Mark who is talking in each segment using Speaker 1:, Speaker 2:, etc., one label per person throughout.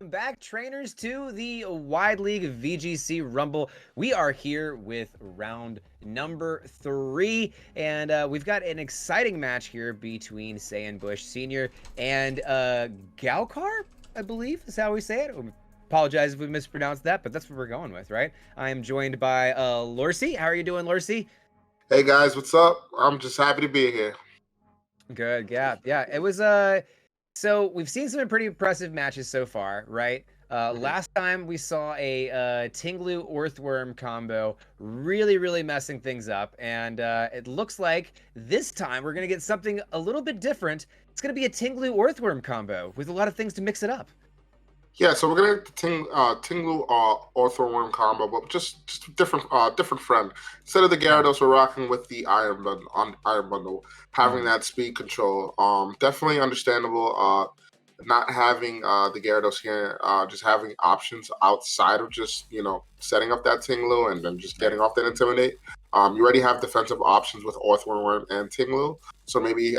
Speaker 1: Welcome back, trainers, to the Wide League VGC Rumble. We are here with round number 3, and we've got an exciting match here between SaiyanBushSr and Gouckar, I believe is how we say it. Apologize if we mispronounced that, but that's what we're going with, right? I am joined by Lorcy. How are you doing, Lorcy?
Speaker 2: Hey guys, what's up? I'm just happy to be here.
Speaker 1: Good, yeah. It was so we've seen some pretty impressive matches so far, right? Last time we saw a Tinglu Earthworm combo really messing things up, and it looks like this time we're gonna get something a little bit different. It's gonna be a Tinglu Earthworm combo with a lot of things to mix it up.
Speaker 2: Yeah, so we're gonna get the Tinglu Orthworm combo, but just different friend. Instead of the Gyarados, we're rocking with the Iron Bundle, having that speed control. Definitely understandable. Not having the Gyarados here, just having options outside of just setting up that Tinglu and then just getting off that Intimidate. You already have defensive options with Orthworm and Tinglu, so maybe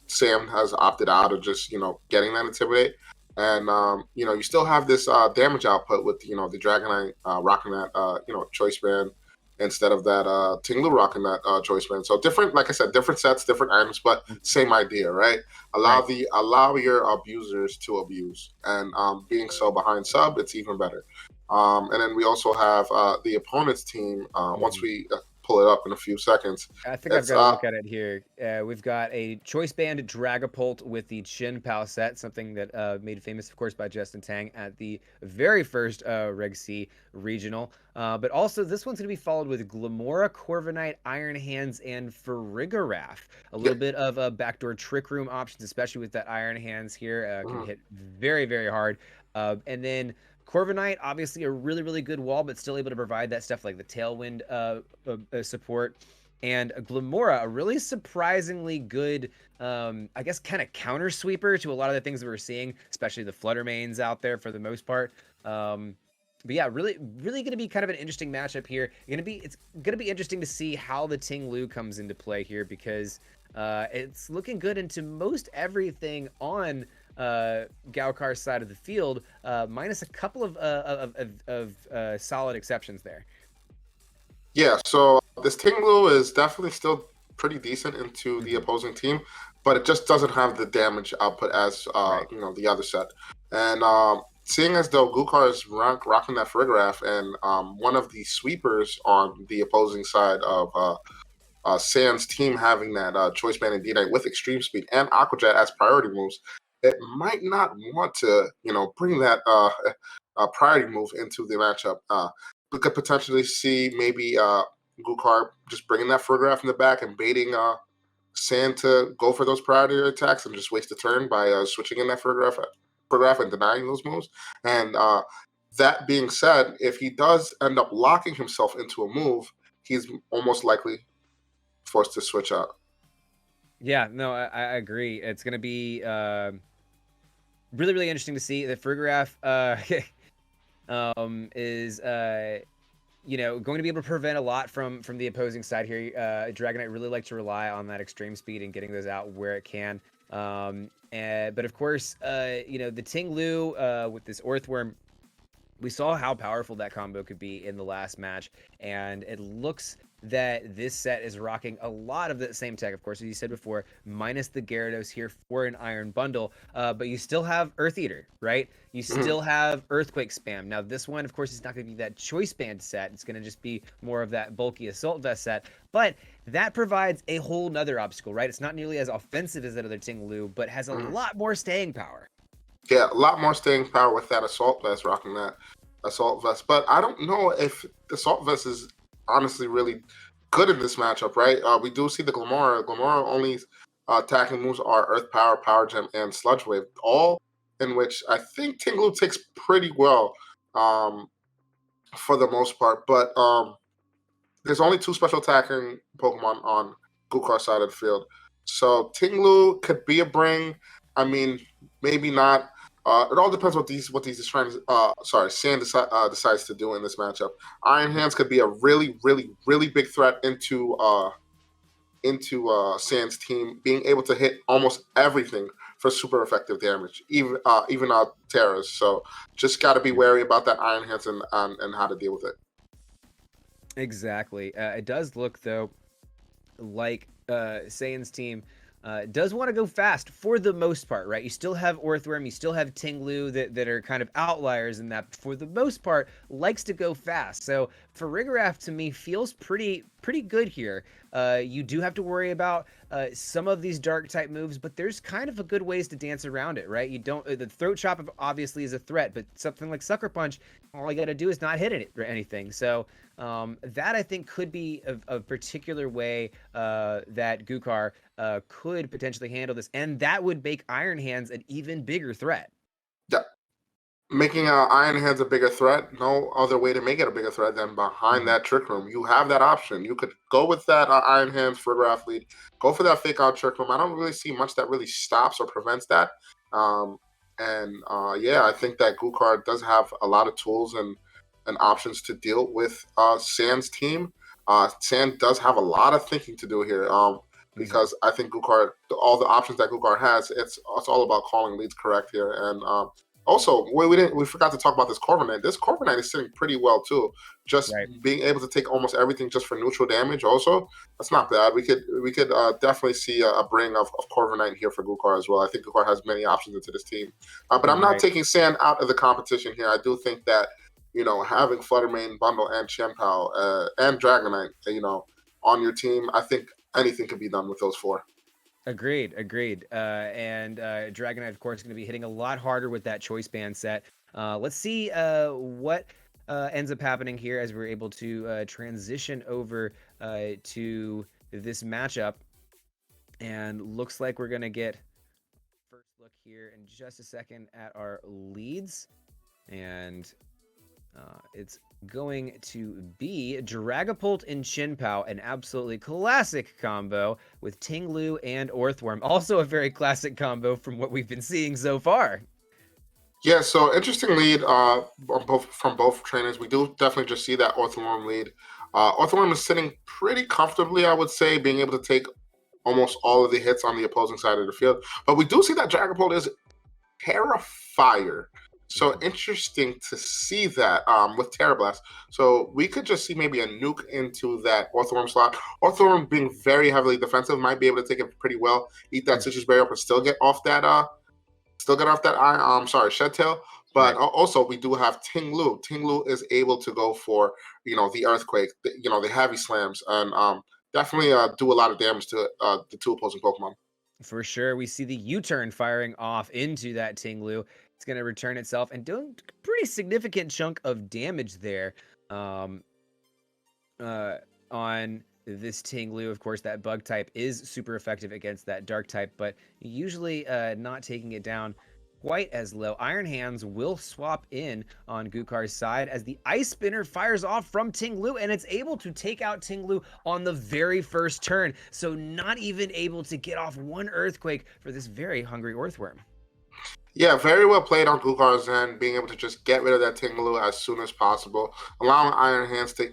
Speaker 2: Sam has opted out of just getting that Intimidate. And you still have this damage output with the Dragonite rocking that choice band instead of that Tinglu rocking that choice band. So different, like I said, different sets, different items, but same idea, right? Allow your abusers to abuse, and being so behind sub, it's even better. And then we also have the opponent's team. Once we pull it up in a few seconds.
Speaker 1: I think I've got to look at it here. We've got a Choice Band Dragapult with the Chin Pao set, something that made famous, of course, by Justin Tang at the very first Reg C regional. But also, this one's going to be followed with Glimmora, Corviknight, Iron Hands, and Farigiraf. A little bit of backdoor Trick Room options, especially with that Iron Hands here. Can hit very hard. And then Corviknight, obviously a really good wall, but still able to provide that stuff like the Tailwind support. And Glimmora, a really surprisingly good, I guess, kind of counter sweeper to a lot of the things that we're seeing, especially the Flutter Mains out there for the most part. But yeah, really going to be kind of an interesting matchup here. It's gonna be interesting to see how the Tinglu comes into play here, because it's looking good into most everything on Gouckar's side of the field, minus a couple of solid exceptions there.
Speaker 2: Yeah, so this Tinglu is definitely still pretty decent into the opposing team, but it just doesn't have the damage output as the other set. And seeing as though Gouckar is rocking that Farigiraf, and one of the sweepers on the opposing side of Saiyan's team having that Choice Band and D-Knight with extreme speed and Aqua Jet as priority moves, it might not want to, bring that priority move into the matchup. We could potentially see maybe Gouckar just bringing that Farigiraf in the back and baiting Saiyan to go for those priority attacks and just waste a turn by switching in that Farigiraf and denying those moves. And that being said, if he does end up locking himself into a move, he's almost likely forced to switch out.
Speaker 1: Yeah, no, I agree. It's going to be really interesting to see. The Farigiraf is going to be able to prevent a lot from the opposing side here. Dragonite really like to rely on that extreme speed and getting those out where it can. But of course, the Tinglu with this Earthworm, we saw how powerful that combo could be in the last match, and it looks that this set is rocking a lot of the same tech, of course, as you said before, minus the Gyarados here for an Iron Bundle. But you still have Earth Eater, right? You still have Earthquake Spam. Now, this one, of course, is not going to be that Choice Band set. It's going to just be more of that bulky Assault Vest set. But that provides a whole nother obstacle, right? It's not nearly as offensive as that other Tinglu, but has a lot more staying power.
Speaker 2: Yeah, a lot more staying power with that Assault Vest, rocking that Assault Vest. But I don't know if the Assault Vest is honestly really good in this matchup, right? We do see the Glimmora. Glimmora only attacking moves are Earth Power, Power Gem, and Sludge Wave, all in which I think Tinglu takes pretty well for the most part. But there's only 2 special attacking Pokemon on Goukkar's side of the field. So Tinglu could be a bring. I mean, maybe not. It all depends what these Saiyan decides to do in this matchup. Iron Hands could be a really big threat into Saiyan's team, being able to hit almost everything for super effective damage, even Terras. So just got to be wary about that Iron Hands and how to deal with it.
Speaker 1: Exactly. It does look, though, like Saiyan's team does want to go fast for the most part, right? You still have Orthworm, you still have Tinglu that are kind of outliers in that, but for the most part, likes to go fast. So Farigiraf, to me, feels pretty good here. You do have to worry about some of these dark type moves, but there's kind of a good ways to dance around it, right? You don't the throat chop obviously is a threat, but something like Sucker Punch, all you got to do is not hit it or anything. So that I think could be a particular way that Gouckar could potentially handle this, and that would make Iron Hands an even bigger threat.
Speaker 2: Yeah. Making Iron Hands a bigger threat, no other way to make it a bigger threat than behind that Trick Room. You have that option. You could go with that Iron Hands for athlete, go for that fake out Trick Room. I don't really see much that really stops or prevents that. Yeah, I think that Gouckar does have a lot of tools and options to deal with Sand's team. Sand does have a lot of thinking to do here. Because I think Gouckar, all the options that Gouckar has, it's all about calling leads correct here. And also, we forgot to talk about this Corviknight. This Corviknight is sitting pretty well too. Just being able to take almost everything just for neutral damage. Also, that's not bad. We could definitely see a bring of Corviknight here for Gouckar as well. I think Gouckar has many options into this team, but I'm not taking Sand out of the competition here. I do think that having Fluttermane, Bundle, and Chien-Pao and Dragonite, on your team, I think anything can be done with those four.
Speaker 1: Agreed. And Dragonite, of course, is going to be hitting a lot harder with that choice band set. Let's see what ends up happening here as we're able to transition over to this matchup. And looks like we're going to get first look here in just a second at our leads. And it's going to be Dragapult and Chien-Pao, an absolutely classic combo with Tinglu and Orthworm. Also a very classic combo from what we've been seeing so far.
Speaker 2: Yeah, so interesting lead from both trainers. We do definitely just see that Orthworm lead. Orthworm is sitting pretty comfortably, I would say, being able to take almost all of the hits on the opposing side of the field. But we do see that Dragapult is Terrafire. So interesting to see that with Terra Blast. So we could just see maybe a nuke into that Orthworm slot. Orthworm being very heavily defensive might be able to take it pretty well, eat that Citrus Berry up and still get off that Shed Tail. But also we do have Tinglu. Tinglu is able to go for the Earthquake, the heavy slams, and definitely do a lot of damage to the two opposing Pokemon.
Speaker 1: For sure, we see the U-turn firing off into that Tinglu. It's going to return itself and doing a pretty significant chunk of damage there on this Tinglu. Of course, that bug type is super effective against that dark type, but usually not taking it down quite as low. Iron Hands will swap in on Goukkar's side as the Ice Spinner fires off from Tinglu, and it's able to take out Tinglu on the very first turn. So not even able to get off one Earthquake for this very hungry Orthworm.
Speaker 2: Yeah, very well played on Goukkar's end, being able to just get rid of that Tinglu as soon as possible, allowing Iron Hands to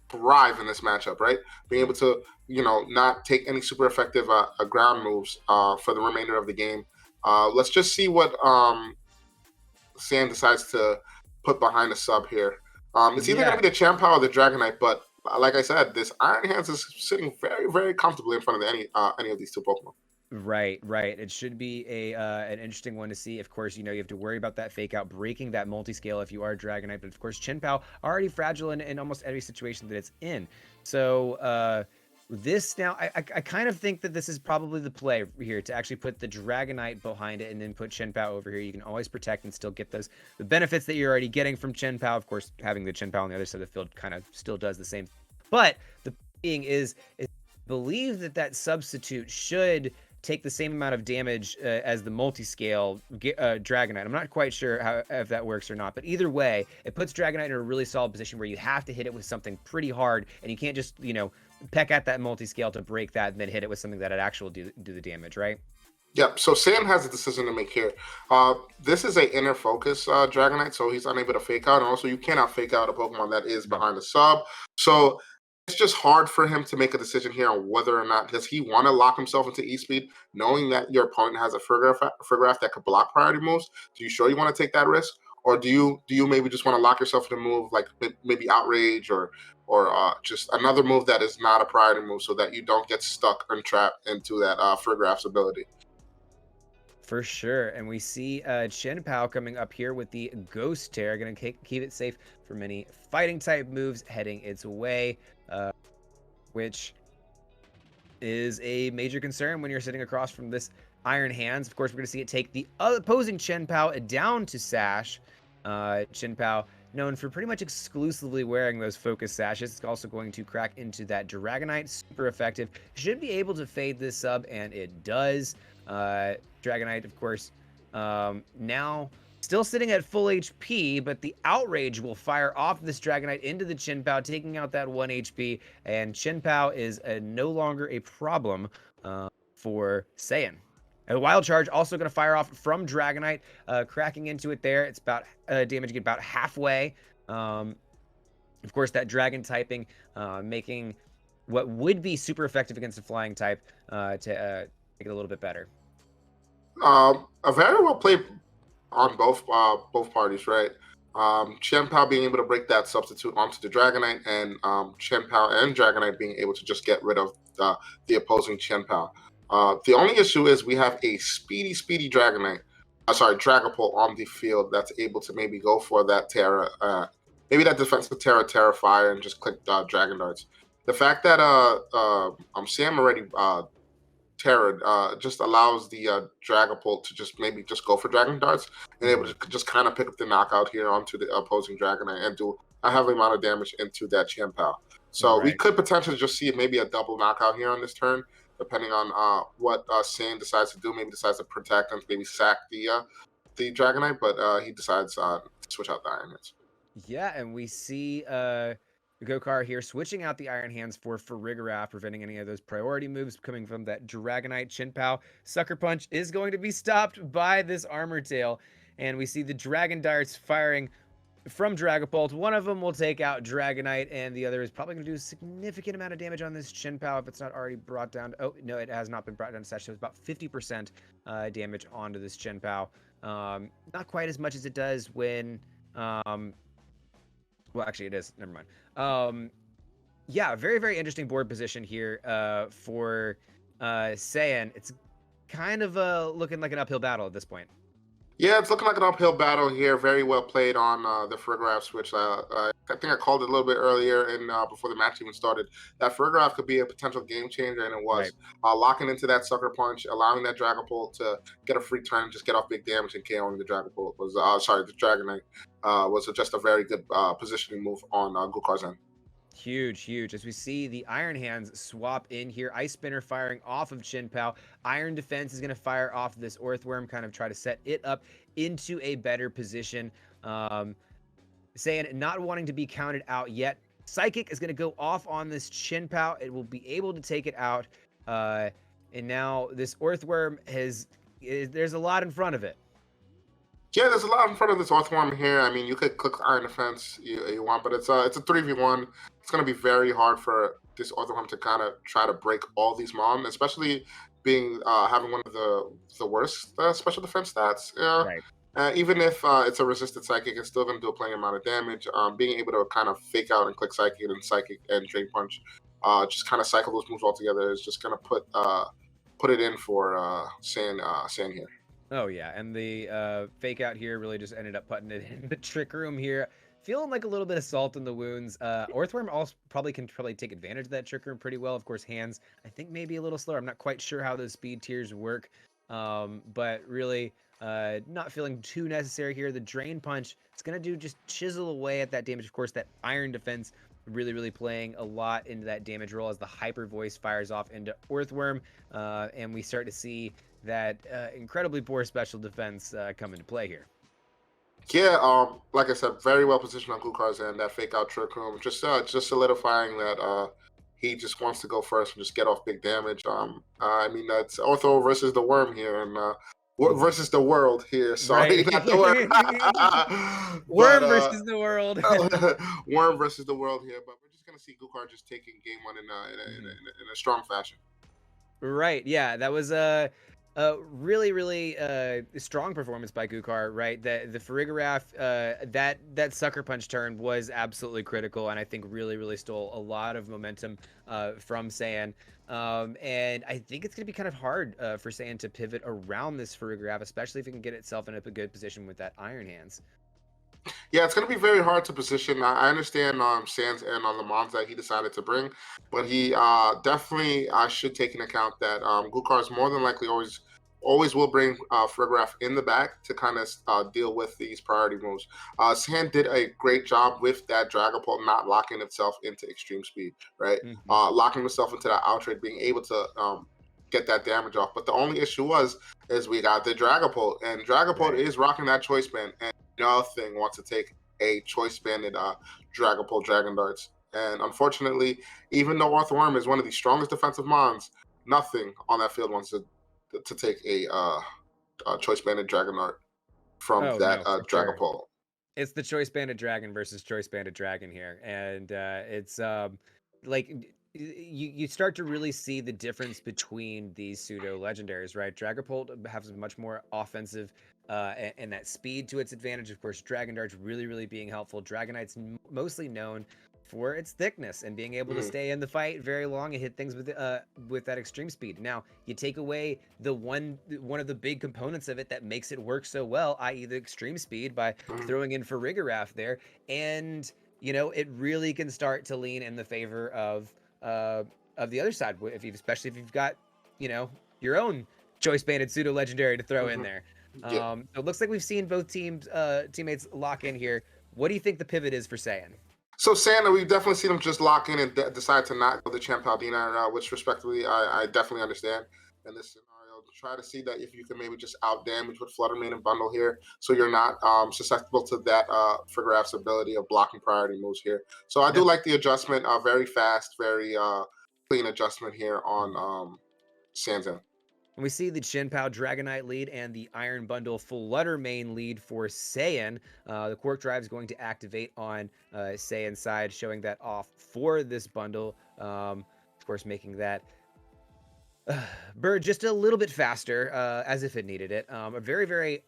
Speaker 2: thrive in this matchup, right? Being able to, not take any super effective ground moves for the remainder of the game. Let's just see what Sam decides to put behind the sub here. It's either going to be the Chien-Pao or the Dragonite, but like I said, this Iron Hands is sitting very, very comfortably in front of any of these two Pokemon.
Speaker 1: Right. It should be an interesting one to see. Of course, you have to worry about that fake out, breaking that multi-scale if you are Dragonite. But of course, Chien-Pao already fragile in almost every situation that it's in. So this now, I kind of think that this is probably the play here to actually put the Dragonite behind it and then put Chien-Pao over here. You can always protect and still get the benefits that you're already getting from Chien-Pao. Of course, having the Chien-Pao on the other side of the field kind of still does the same. But the thing is I believe that substitute should take the same amount of damage as the multi-scale Dragonite. I'm not quite sure if that works or not, but either way, it puts Dragonite in a really solid position where you have to hit it with something pretty hard, and you can't just, peck at that multi-scale to break that and then hit it with something that it actually do the damage, right?
Speaker 2: Yep, so Sam has a decision to make here. This is a inner focus Dragonite, so he's unable to fake out, and also you cannot fake out a Pokemon that is behind the sub. So it's just hard for him to make a decision here on whether or not does he want to lock himself into E-Speed, knowing that your opponent has a Friggraph that could block priority moves. Do you sure you want to take that risk, or do you maybe just want to lock yourself in a move like maybe Outrage or just another move that is not a priority move, so that you don't get stuck and trapped into that Friggraph's ability?
Speaker 1: For sure. And we see Chen Pao coming up here with the Ghost Tear, going to keep it safe from any fighting type moves heading its way, which is a major concern when you're sitting across from this Iron Hands. Of course, we're going to see it take the opposing Chen Pao down to Sash. Chen Pao, known for pretty much exclusively wearing those focus sashes. It's also going to crack into that Dragonite. Super effective. Should be able to fade this sub, and it does. Dragonite, of course, now still sitting at full HP, but the Outrage will fire off this Dragonite into the Chen Pao, taking out that 1 HP, and Chen Pao is no longer a problem for Saiyan. A Wild Charge also going to fire off from Dragonite, cracking into it there. It's about damaging it about halfway. Of course, that Dragon typing making what would be super effective against a flying type to make it a little bit better.
Speaker 2: A very well played on both parties, right? Chen Pao being able to break that substitute onto the Dragonite, and Chen Pao and Dragonite being able to just get rid of the opposing Chen Pao. The only issue is we have a speedy Dragonite, Dragapult on the field that's able to maybe go for that Terra, maybe that defensive Terra Fire, and just click Dragon Darts. The fact that Sam already Terra just allows the Dragapult to just go for Dragon Darts and able to just kind of pick up the knockout here onto the opposing Dragonite and do a heavy amount of damage into that Chen Pao. So we could potentially just see maybe a double knockout here on this turn, depending on what Saiyan decides to do. Maybe decides to protect and maybe sack the Dragonite, but he decides to switch out the Iron Hands.
Speaker 1: Yeah, and we see Gouckar here switching out the Iron Hands for Farigiraf, preventing any of those priority moves coming from that Dragonite. Chen Pao Sucker Punch is going to be stopped by this Armor Tail, and we see the Dragon Darts firing from Dragapult. One of them will take out Dragonite, and the other is probably going to do a significant amount of damage on this Chen Pao if it's not already brought down. Oh, no, it has not been brought down to Sash. So it's about 50% damage onto this Chen Pao. Not quite as much as it does when... well, actually, it is. Never mind. Yeah, very interesting board position here for Saiyan. It's kind of looking like an uphill battle at this point.
Speaker 2: Yeah, it's looking like an uphill battle here. Very well played on the Friggraph switch. I think I called it a little bit earlier and before the match even started. That Friggraph could be a potential game changer, and it was. Right. Locking into that Sucker Punch, allowing that Dragapult to get a free turn, just get off big damage, and KOing the Dragapult was the Dragonite was just a very good positioning move on Gouckar's end.
Speaker 1: Huge. As we see the Iron Hands swap in here. Ice Spinner firing off of Chen Pao. Iron Defense is going to fire off this Earthworm, kind of try to set it up into a better position. Saiyan not wanting to be counted out yet. Psychic is going to go off on this Chen Pao. It will be able to take it out. And now this Earthworm there's a lot in front of it.
Speaker 2: Yeah, there's a lot in front of this Earthworm here. I mean, you could click Iron Defense you want, but it's a 3v1. It's going to be very hard for this Earthworm to kind of try to break all these Mom, especially being having one of the worst special defense stats. Right. Even if it's a resisted Psychic, it's still going to do a plenty amount of damage. Being able to kind of fake out and click Psychic and Drain Punch, just kind of cycle those moves all together is just going to put it in for Saiyan here.
Speaker 1: Oh, yeah, and the fake out here really just ended up putting it in the Trick Room here. Feeling like a little bit of salt in the wounds. Earthworm also can take advantage of that Trick Room pretty well. Of course, Hands, I think maybe a little slower. I'm not quite sure how those speed tiers work, but really not feeling too necessary here. The Drain Punch, it's going to just chisel away at that damage. Of course, that Iron Defense really playing a lot into that damage roll as the Hyper Voice fires off into Earthworm, and we start to see that incredibly poor special defense come into play here.
Speaker 2: Yeah, like I said, very well positioned on Gouckar's end. That fake out Trick Room, just solidifying that he just wants to go first and just get off big damage. I mean, that's Ortho versus the Worm here, and versus the world here. Sorry, right. Not the Worm.
Speaker 1: Worm versus the world.
Speaker 2: Worm versus the world here, but we're just going to see Gouckar just taking game one in
Speaker 1: Mhm.
Speaker 2: a strong fashion.
Speaker 1: Right. Yeah, that was a really, really strong performance by Gouckar. Right. The Farigiraf, that sucker punch turn was absolutely critical, and I think really, really stole a lot of momentum from Saiyan. And I think it's going to be kind of hard for Saiyan to pivot around this Farigiraf, especially if it can get itself in a good position with that Iron Hands.
Speaker 2: Yeah, it's going to be very hard to position. I understand Sans and on the moms that he decided to bring, but he definitely should take into account that Gouckar is more than likely always will bring Farigiraf in the back to kind of deal with these priority moves. San did a great job with that Dragapult not locking itself into extreme speed, right?
Speaker 1: Hmm.
Speaker 2: Locking itself into that outrage, being able to get that damage off. But the only issue is we got the Dragapult, and Dragapult
Speaker 1: Right.
Speaker 2: is rocking that choice band, and nothing wants to take a choice banded Dragapult Dragon Darts. And unfortunately, even though Orthworm is one of the strongest defensive mons, nothing on that field wants to take a choice banded Dragon Dart from
Speaker 1: Oh
Speaker 2: that
Speaker 1: no, for sure.
Speaker 2: Dragapult.
Speaker 1: It's the Choice Banded Dragon versus Choice Banded Dragon here, and it's like you start to really see the difference between these pseudo legendaries, right? Dragapult has much more offensive and that speed to its advantage. Of course, Dragon Dart's really being helpful. Dragonite's mostly known for its thickness and being able to
Speaker 2: Mm.
Speaker 1: stay in the fight very long and hit things with that extreme speed. Now, you take away the one of the big components of it that makes it work so well, i.e., the extreme speed, by
Speaker 2: Mm.
Speaker 1: throwing in Farigiraf there, and it really can start to lean in the favor of the other side, especially if you've got your own choice banded pseudo legendary to throw in
Speaker 2: Mhm.
Speaker 1: there.
Speaker 2: Yeah.
Speaker 1: So it looks like we've seen both teammates lock in here. What do you think the pivot is for Saiyan?
Speaker 2: So Santa, we've definitely seen him just lock in and decide to not go the Champ Paldina, which respectively I definitely understand in this scenario. Try to see that if you can maybe just out damage with Flutter Mane and Bundle here, so you're not susceptible to that Farigiraf's ability of blocking priority moves here. So I do
Speaker 1: Yeah.
Speaker 2: like the adjustment, very fast, very clean adjustment here on
Speaker 1: Mhm.
Speaker 2: Sansa.
Speaker 1: And we see the Shenpao Dragonite lead and the Iron Bundle Flutter Mane lead for Saiyan. The Quark Drive is going to activate on Saiyan's side, showing that off for this bundle. Of course, making that bird just a little bit faster, as if it needed it. A very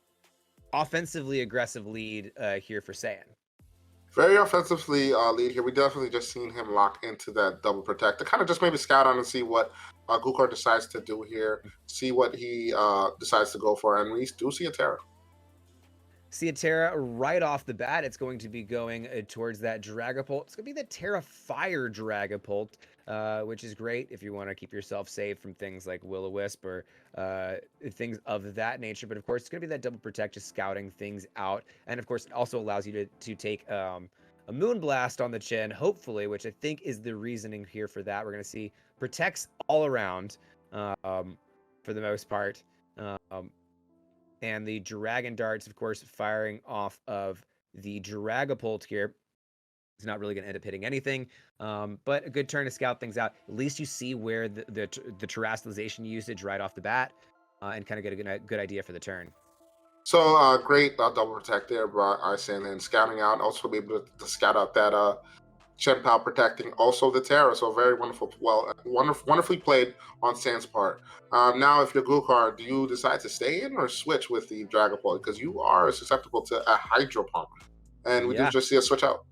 Speaker 1: offensively aggressive lead here for Saiyan.
Speaker 2: Very offensively lead here. We definitely just seen him lock into that double protect to kind of just maybe scout on and see what Gouckar decides to do here, see what he decides to go for, and we do see a Terra.
Speaker 1: See a Terra right off the bat. It's going to be going towards that Dragapult. It's going to be the Terra Fire Dragapult, which is great if you want to keep yourself safe from things like Will-O-Wisp or things of that nature. But of course, it's going to be that double protect, just scouting things out. And of course, it also allows you to take a Moonblast on the chin, hopefully, which I think is the reasoning here for that. We're going to see protects all around for the most part. And the Dragon Darts, of course, firing off of the Dragapult here. It's not really going to end up hitting anything, but a good turn to scout things out. At least you see where the terrestrialization usage right off the bat, and kind of get a good idea for the turn.
Speaker 2: So great double protect there by Isan and scouting out, also be able to scout out that Chen Pao protecting also the Terra. So very wonderful, wonderfully played on San's part. Now, if you're Gouckar, do you decide to stay in or switch with the Dragapult? Because you are susceptible to a Hydro Pump. And we do
Speaker 1: Yeah.
Speaker 2: just see a switch out.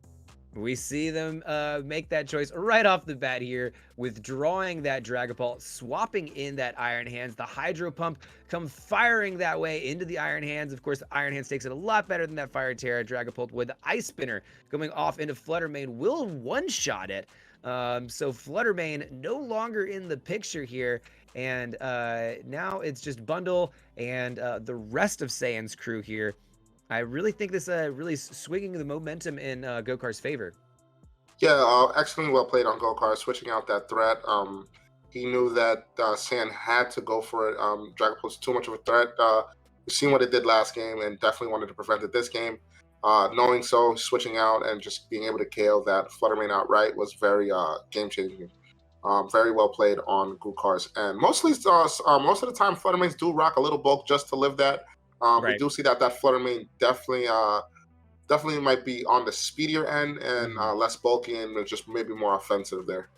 Speaker 1: We see them make that choice right off the bat here, withdrawing that Dragapult, swapping in that Iron Hands. The Hydro Pump come firing that way into the Iron Hands. Of course, the Iron Hands takes it a lot better than that Fire Terra Dragapult would. The Ice Spinner coming off into Flutter Mane will one-shot it. So Flutter Mane no longer in the picture here. And now it's just Bundle and the rest of Saiyan's crew here. I really think this really swinging the momentum in Goukkar's favor.
Speaker 2: Yeah, excellently well played on Gouckar, switching out that threat. He knew that San had to go for it. Dragapult's too much of a threat. We've seen what it did last game and definitely wanted to prevent it this game. Knowing so, switching out and just being able to KO that Flutter Mane outright was very game-changing. Very well played on Goukkar's end. Most of the time, Flutter Manes do rock a little bulk just to live that. We
Speaker 1: Right.
Speaker 2: do see that Flutter Mane definitely definitely might be on the speedier end and
Speaker 1: Mhm.
Speaker 2: less bulky and just maybe more offensive there.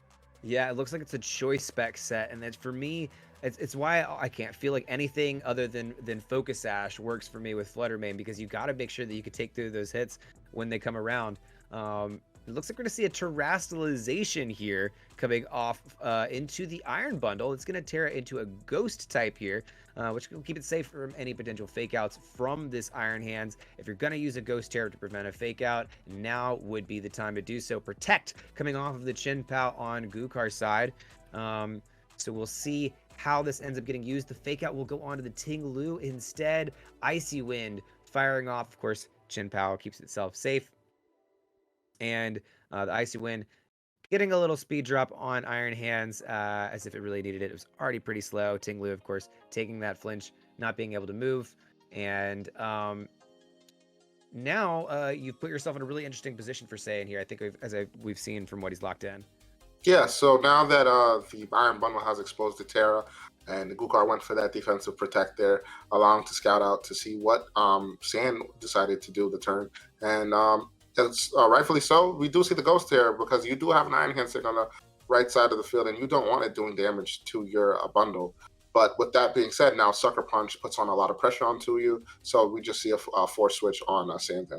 Speaker 1: Yeah, it looks like it's a choice spec set, and that's for me. It's why I can't feel like anything other than Focus Sash works for me with Fluttermane, because you got to make sure that you can take through those hits when they come around. It looks like we're gonna see a terastallization here coming off into the Iron Bundle. It's gonna tear it into a Ghost type here, which will keep it safe from any potential fake outs from this Iron Hands. If you're gonna use a Ghost Terror to prevent a fake out, now would be the time to do so. Protect coming off of the Chin Pao on Goukkar's side. So we'll see how this ends up getting used. The fake out will go on to the Ting Lu instead. Icy Wind firing off. Of course, Chin Pao keeps itself safe. And the Icy Wind getting a little speed drop on Iron Hands, as if it really needed it. It was already pretty slow. Ting Lu, of course, taking that flinch, not being able to move. And now you've put yourself in a really interesting position for Saiyan here, I think, we've seen from what he's locked in.
Speaker 2: Yeah, so now that the Iron Bundle has exposed the Terra, and the Gouckar went for that defensive protect there, allowing to scout out to see what Sand decided to do the turn. And it's rightfully so. We do see the Ghost Terror because you do have an Iron Hand sitting on the right side of the field, and you don't want it doing damage to your bundle. But with that being said, now Sucker Punch puts on a lot of pressure onto you, so we just see a force switch on Sand.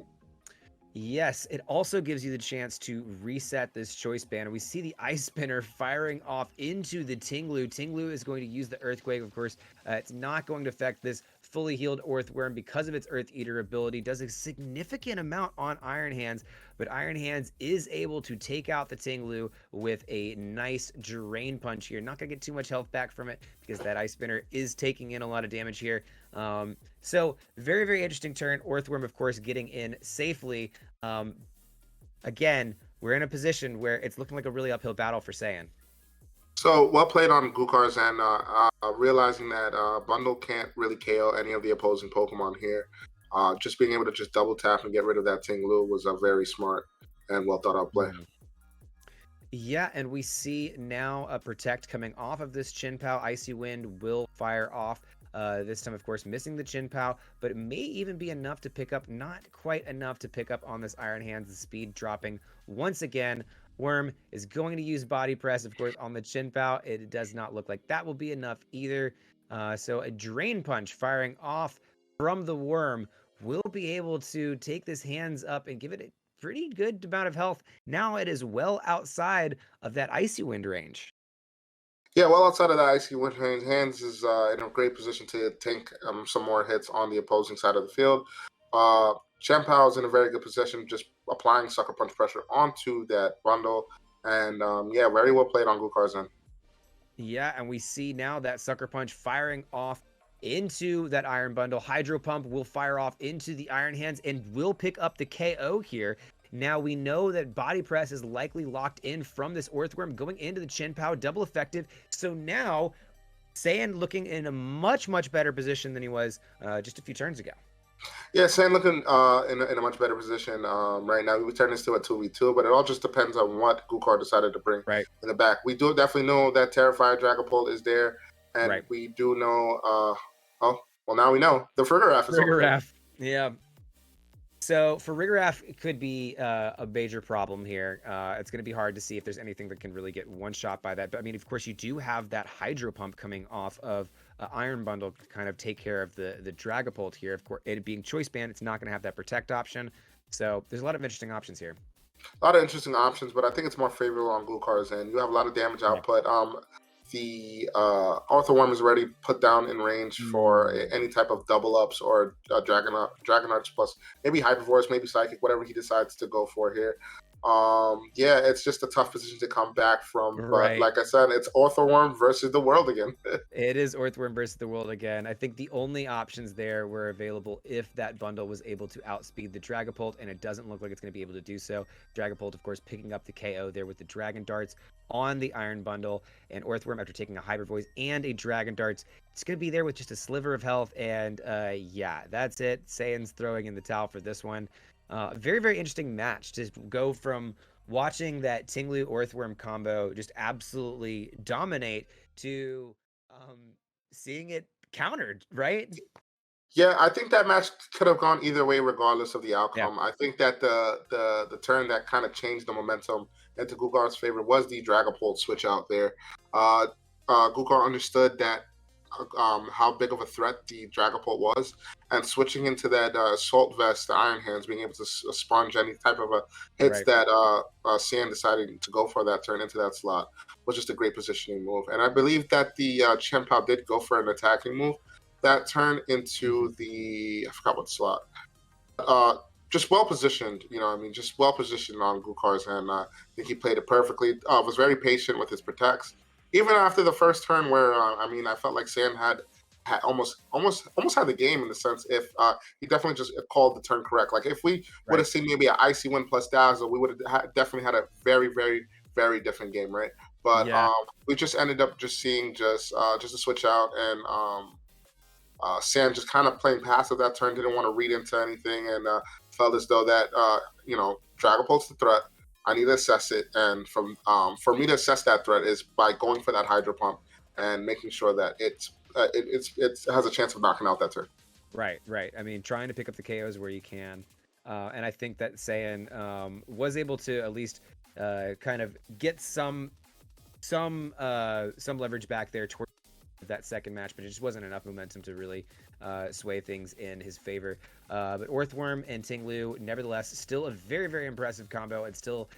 Speaker 1: Yes, it also gives you the chance to reset this choice band. We see the Ice Spinner firing off into the Ting Lu. Ting Lu is going to use the Earthquake, of course. It's not going to affect this fully healed Earthworm because of its Earth Eater ability. Does a significant amount on Iron Hands, but Iron Hands is able to take out the Ting Lu with a nice Drain Punch here. Not going to get too much health back from it because that Ice Spinner is taking in a lot of damage here. So very, very interesting turn. Earthworm, of course, getting in safely. Again, we're in a position where it's looking like a really uphill battle for Saiyan.
Speaker 2: So well played on Goukkar's and realizing that Bundle can't really KO any of the opposing Pokemon here. Just being able to just double tap and get rid of that Ting Lu was a very smart and well thought out play.
Speaker 1: Mm-hmm. Yeah, and we see now a Protect coming off of this Chin Pao. Icy Wind will fire off. This time, of course, missing the Chin Pao, but it may even be enough to pick up, not quite enough to pick up on this Iron Hands. The speed dropping once again. Worm is going to use Body Press, of course, on the Chin Pao. It does not look like that will be enough either. So a Drain Punch firing off from the Worm will be able to take this Hands up and give it a pretty good amount of health. Now it is well outside of that Icy Wind range.
Speaker 2: Yeah, well outside of that Icy Wind range, Hands is in a great position to tank some more hits on the opposing side of the field. Champao is in a very good position, just applying Sucker Punch pressure onto that bundle. And yeah, very well played on Goukkar's end.
Speaker 1: Yeah, and we see now that Sucker Punch firing off into that Iron Bundle. Hydro Pump will fire off into the Iron Hands and will pick up the KO here. Now we know that Body Press is likely locked in from this Earthworm going into the Chin Pao, double effective. So now Saiyan looking in a much, much better position than he was just a few turns ago.
Speaker 2: Yeah, Sand looking in a much better position right now. We turn this to a 2v2, but it all just depends on what Gouckar decided to bring in the back. We do definitely know that Terrifier Dragapult is there, and we do know, oh, well, now we know the Frigoraph is
Speaker 1: Frigoraph, yeah. So for Rigoraph, it could be a major problem here. It's going to be hard to see if there's anything that can really get one shot by that. But I mean, of course, you do have that Hydro Pump coming off of Iron Bundle to kind of take care of the Dragapult here. Of course, it being Choice Band, it's not going to have that Protect option. So there's a lot of interesting options here.
Speaker 2: A lot of interesting options, but I think it's more favorable on Goukkar's end. You have a lot of damage output. The Orthworm is already put down in range for any type of double ups or Dragonarts plus maybe Hyperforce, maybe Psychic, whatever he decides to go for here. Yeah, it's just a tough position to come back from. But like I said, it's Orthworm versus the world again.
Speaker 1: It is Orthworm versus the world again. I think the only options there were available if that bundle was able to outspeed the Dragapult, and it doesn't look like it's going to be able to do so. Dragapult, of course, picking up the KO there with the Dragon Darts on the Iron Bundle, and Orthworm, after taking a Hyper Voice and a Dragon Darts, it's going to be there with just a sliver of health, and yeah, that's it. Saiyan's throwing in the towel for this one. Very, very interesting match to go from watching that Ting Lu Earthworm combo just absolutely dominate to seeing it countered, right?
Speaker 2: Yeah, I think that match could have gone either way, regardless of the
Speaker 1: Yeah,
Speaker 2: outcome. I think that the turn that kind of changed the momentum into Gouckar's favor was the Dragapult switch out there. Uh, Gouckar understood that how big of a threat the Dragapult was, and switching into that Assault Vest, the Iron Hands, being able to sponge any type of hits
Speaker 1: right.
Speaker 2: that Saiyan decided to go for that turn into that slot was just a great positioning move. And I believe that the Chen Pao did go for an attacking move that turn
Speaker 1: Mhm.
Speaker 2: into the I forgot what slot. Uh, just well positioned, you know. What I mean, just well positioned on Gouckar's hand. I think he played it perfectly. Was very patient with his protects, even after the first turn, where I mean, I felt like Sam had almost had the game in the sense if he definitely just called the turn correct. Like if we would
Speaker 1: Right.
Speaker 2: have seen maybe an icy win plus dazzle, we would have definitely had a very different game, right? But
Speaker 1: Yeah.
Speaker 2: we just ended up just seeing just a switch out and Sam just kind of playing passive that turn, didn't want to read into anything, and felt as though that Dragapult's the threat. I need to assess it, and for me to assess that threat is by going for that Hydro Pump and making sure that it has a chance of knocking out that turn.
Speaker 1: Right, right. I mean, trying to pick up the KOs where you can, and I think that Saiyan was able to at least kind of get some leverage back there towards that second match, but it just wasn't enough momentum to really sway things in his favor. But Orthworm and Tinglu, nevertheless, still a very impressive combo, and still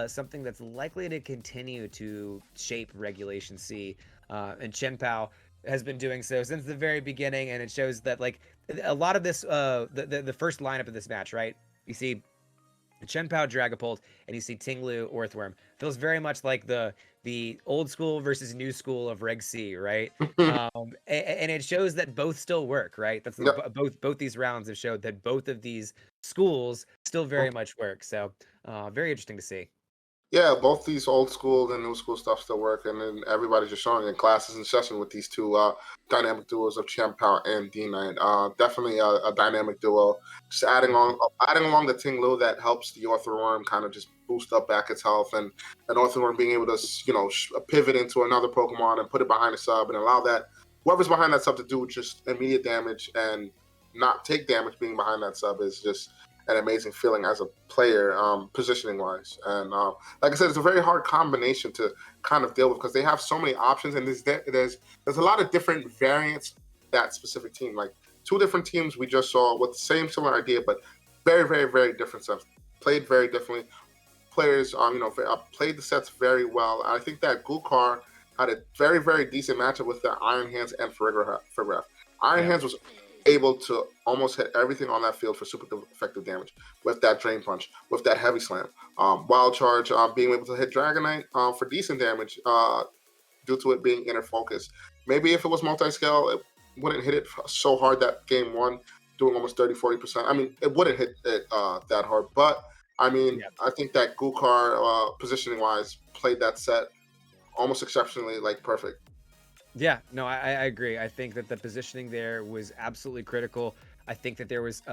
Speaker 1: something that's likely to continue to shape Regulation C. And Chen Pao has been doing so since the very beginning, and it shows that like a lot of this, the first lineup of this match, right? You see Chen Pao Dragapult, and you see Tinglu Orthworm. Feels very much like the old school versus new school of Reg C, right? And it shows that both still work, right? That's
Speaker 2: Yep.
Speaker 1: both these rounds have showed that both of these schools still very much work. So very interesting to see.
Speaker 2: Yeah, both these old school and new school stuff still work, and then everybody's just showing in classes and session with these two dynamic duos of Champ Pao and D Knight. Definitely a dynamic duo. Just
Speaker 1: Mhm.
Speaker 2: adding along the Ting Lu that helps the Orthworm kind of just boost up back its health, and Orthworm being able to pivot into another Pokemon and put it behind a sub and allow that whoever's behind that sub to do just immediate damage and not take damage being behind that sub is just an amazing feeling as a player, positioning wise. And like I said, it's a very hard combination to kind of deal with because they have so many options, and there's a lot of different variants that specific team. Like two different teams we just saw with the same similar idea, but very different sets. Played very differently. Players, played the sets very well. I think that Gouckar had a very decent matchup with the Iron Hands and Farigiraf. Iron
Speaker 1: Yeah.
Speaker 2: Hands was able to almost hit everything on that field for super effective damage with that Drain Punch, with that Heavy Slam. Wild Charge, being able to hit Dragonite for decent damage due to it being inner focus. Maybe if it was multi-scale, it wouldn't hit it so hard that game one, doing almost 30-40%. I mean, it wouldn't hit it that hard. But, I mean,
Speaker 1: Yeah.
Speaker 2: I think that Gouckar, positioning-wise, played that set almost exceptionally, like, perfect.
Speaker 1: Yeah, no, I agree. I think that the positioning there was absolutely critical. I think that there was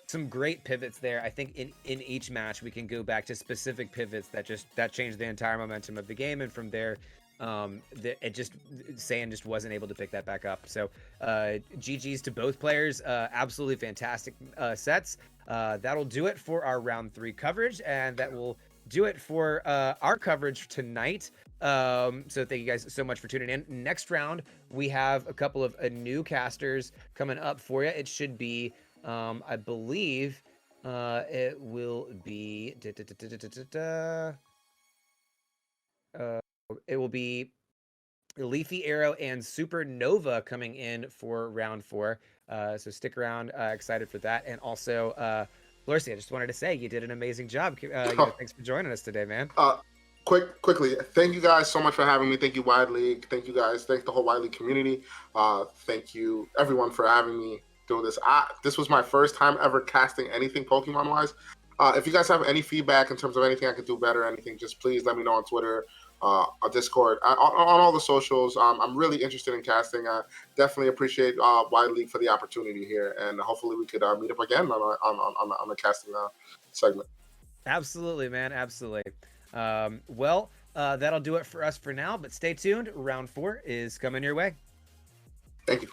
Speaker 1: some great pivots there. I think in each match we can go back to specific pivots that changed the entire momentum of the game, and from there, it just Saiyan just wasn't able to pick that back up. So, GG's to both players. Absolutely fantastic sets. That'll do it for our round 3 coverage, and that will do it for our coverage tonight. So thank you guys so much for tuning in. Next round, we have a couple of new casters coming up for you. It should be, I believe, it will be, it will be Leafy Arrow and Supernova coming in for round 4. So stick around. Excited for that. And also, Lorcy, I just wanted to say you did an amazing job. Thanks for joining us today, man.
Speaker 2: Uh, quickly, thank you guys so much for having me. Thank you, Wide League. Thank you guys. Thank the whole Wide League community. Thank you, everyone, for having me doing this. This was my first time ever casting anything Pokemon wise. If you guys have any feedback in terms of anything I could do better, anything, just please let me know on Twitter, on Discord, on all the socials. I'm really interested in casting. I definitely appreciate Wide League for the opportunity here, and hopefully we could meet up again on the casting segment.
Speaker 1: Absolutely, man. Absolutely. Well, that'll do it for us for now, but stay tuned. Round 4 is coming your way.
Speaker 2: Thank you.